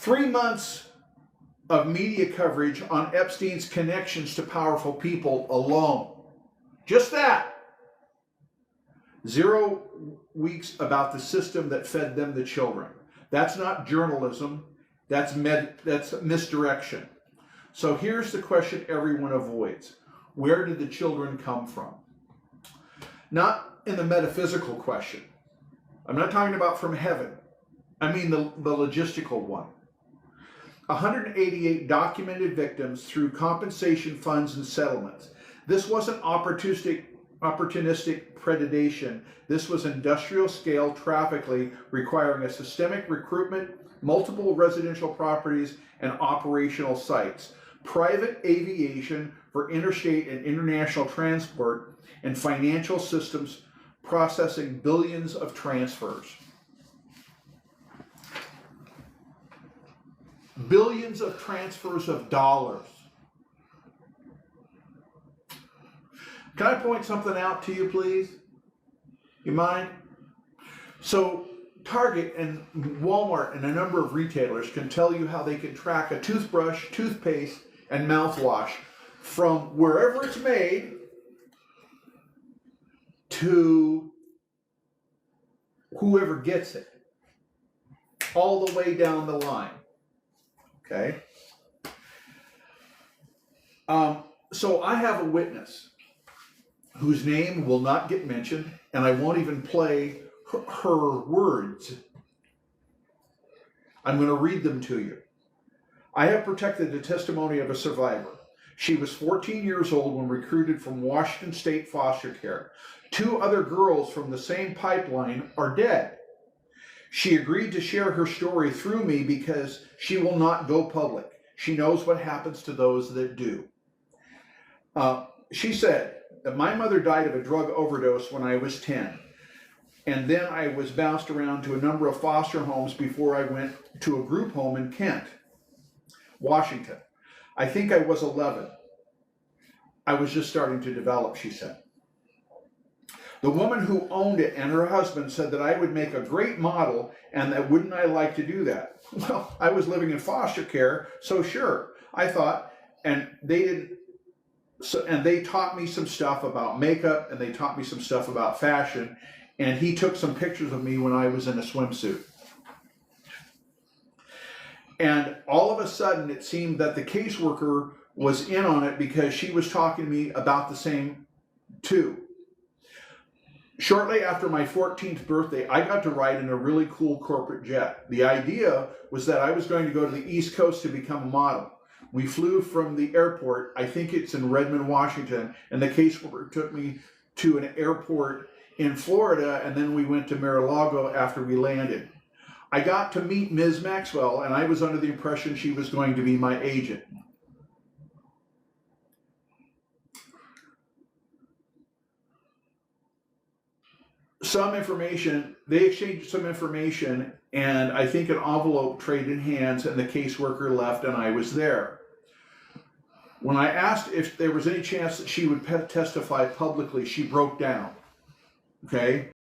3 months of media coverage on Epstein's connections to powerful people alone. Just that. 0 weeks about the system that fed them the children. That's not journalism. That's misdirection. So here's the question everyone avoids. Where did the children come from? Not in the metaphysical question. I'm not talking about from heaven. I mean the logistical one. 188 documented victims through compensation funds and settlements. This wasn't opportunistic predation. This was industrial scale trafficking requiring a systemic recruitment, multiple residential properties, and operational sites, private aviation for interstate and international transport, and financial systems processing billions of transfers. Billions of transfers of dollars. Can I point something out to you, please? You mind? So Target and Walmart and a number of retailers can tell you how they can track a toothbrush, toothpaste, and mouthwash from wherever it's made to whoever gets it, all the way down the line. Okay? So I have a witness whose name will not get mentioned, and I won't even play her words. I'm going to read them to you. I have protected the testimony of a survivor. She was 14 years old when recruited from Washington State foster care. 2 other girls from the same pipeline are dead. She agreed to share her story through me because she will not go public. She knows what happens to those that do. She said that my mother died of a drug overdose when I was 10. And then I was bounced around to a number of foster homes before I went to a group home in Kent, Washington. I think I was 11. I was just starting to develop, she said. The woman who owned it and her husband said that I would make a great model and that wouldn't I like to do that? Well, I was living in foster care, so sure, I thought, and they taught me some stuff about makeup and they taught me some stuff about fashion, and he took some pictures of me when I was in a swimsuit. And all of a sudden it seemed that the caseworker was in on it because she was talking to me about the same too. Shortly after my 14th birthday, I got to ride in a really cool corporate jet. The idea was that I was going to go to the East Coast to become a model. We flew from the airport, I think it's in Redmond, Washington, and the caseworker took me to an airport in Florida, and then we went to Mar-a-Lago after we landed. I got to meet Ms. Maxwell, and I was under the impression she was going to be my agent. They exchanged some information, and I think an envelope traded hands, and the caseworker left, and I was there. When I asked if there was any chance that she would testify publicly, she broke down. Okay?